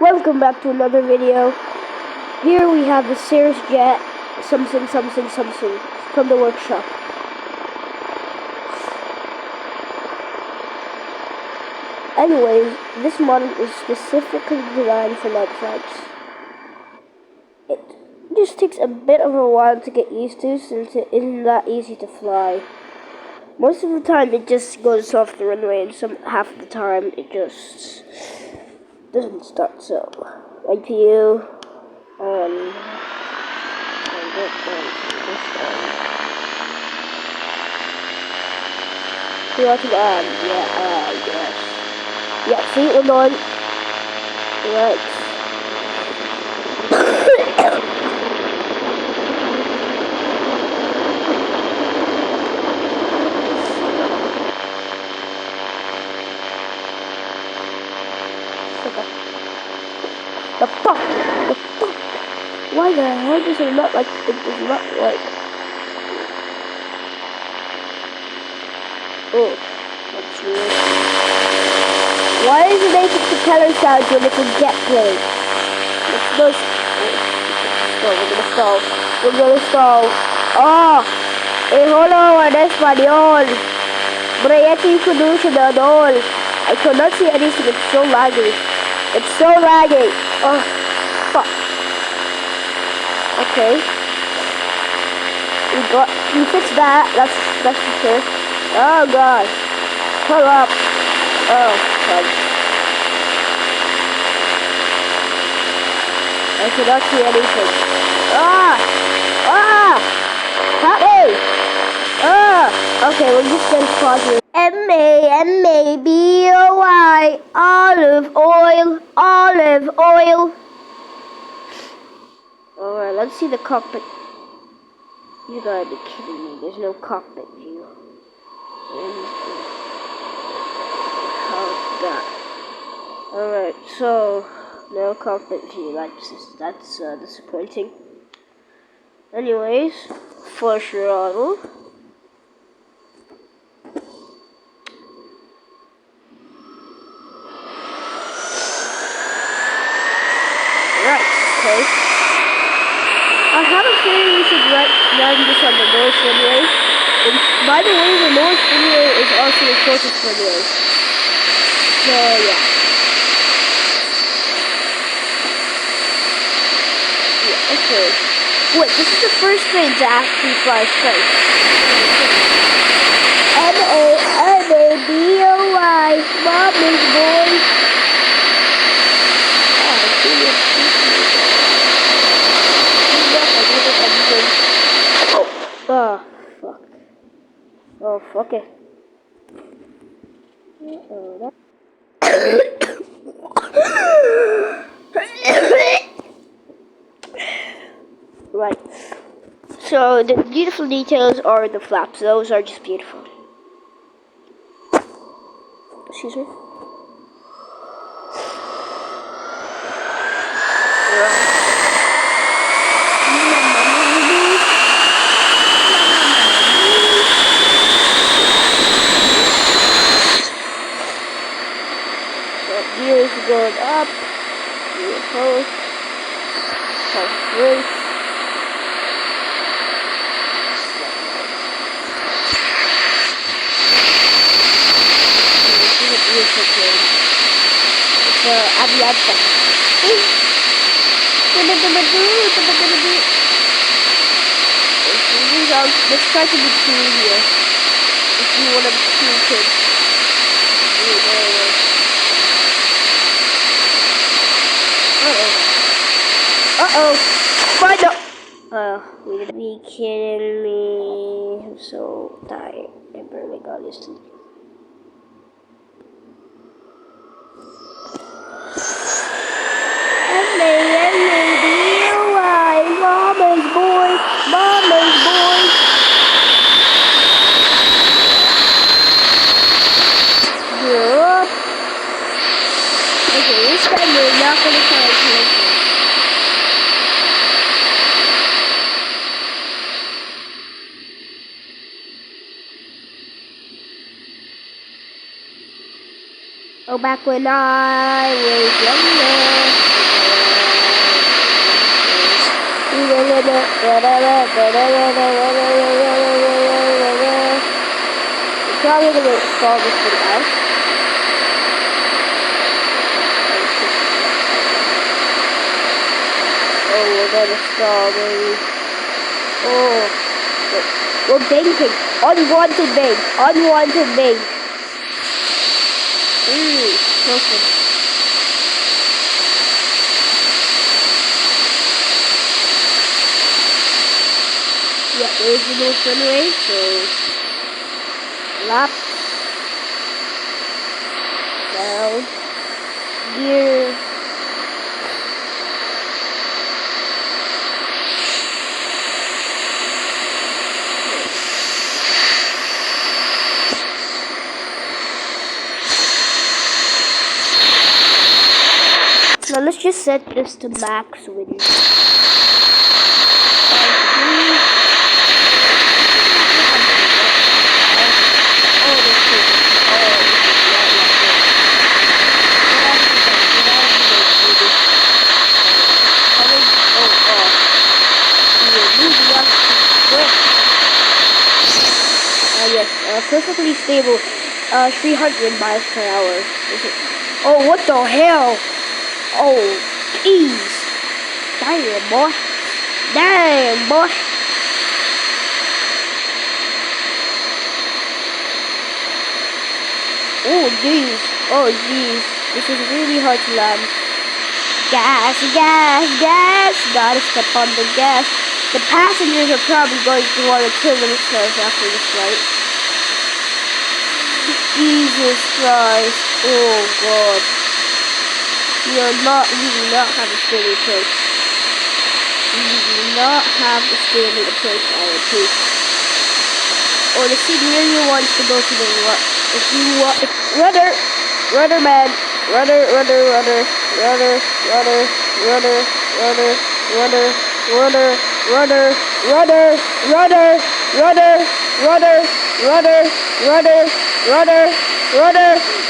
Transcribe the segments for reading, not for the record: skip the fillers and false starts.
Welcome back to another video. Here we have the Cirrus Jet something from the workshop. Anyways, this model is specifically designed for night flights. It just takes a bit of a while to get used to since it isn't that easy to fly. Most of the time it just goes off the runway and half of the time it just doesn't start. So IPU yes. Yeah, see, we're going. Right. The fuck? Why the hell does it not like, it does not like... Oh, that's weird. Why is it making propeller sounds when it's a jet plane? We're gonna stall. Ah! Hello en español. Brayeti Kudushadol. I cannot see anything, it's so laggy. It's so laggy. Oh, fuck. Okay. We fixed that. That's for sure. Oh god. Pull up. Oh god. I cannot see anything. Help me! Okay, we're just gonna pause here. MABOI, olive oil. Alright, let's see the cockpit. You gotta be kidding me, there's no cockpit view. How's that? Alright, so, no cockpit view, that's disappointing. Anyways, full throttle. Okay. I have a feeling we should run this on the lowest runway. And by the way, the lowest runway is also the shortest runway. So yeah. Okay. Wait, this is the first plane to actually fly straight. MABOI, Mama's boy. Oh, fuck. Oh, fuck it. Right. So, the beautiful details are the flaps. Those are just beautiful. Excuse me. Gears going up. Beautiful. Sounds great. It's Aviata. Let's try to be cool here. If you want to be cool kids. Uh-oh. Find out. You gotta be kidding me. I'm so tired. I barely got this sleep. MABOI, Mama's boy. Yup. Okay, this time we're not gonna try to. Oh, back when I was younger. Probably gonna stall this thing out. Oh, we're gonna stall, baby. Oh, we're banking. Unwanted bank. Unwanted bank. Perfect. Yeah, there's the no runway, so lap down gear. Now let's just set this to max wind. Yes, perfectly stable, 300 miles per hour. Oh, what the hell? Oh, jeez. Damn, boy. Damn, boy. Oh, jeez. Oh, jeez. This is really hard to land. Gas, gas, gas. Gotta step on the gas. The passengers are probably going to want to kill themselves after this flight. Jesus Christ. Oh, God. We do not have a steady approach. We do not have a steady approach, I repeat. Or the scenario wants to go to the if you want rudder man, rudder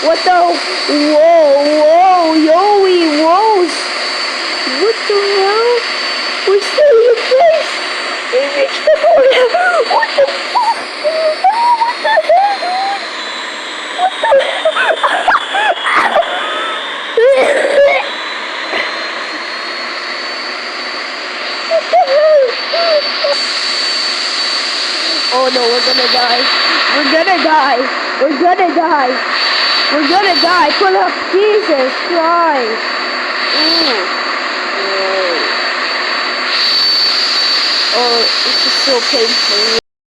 what the whoa yoey woes, what the hell, we're still in place, we reached the corner, what the fuck, what the hell, dude, what the what the hell? Oh no, we're gonna die. We're gonna die. We're gonna die. We're gonna die. Pull up. Jesus Christ. Oh, this is so painful.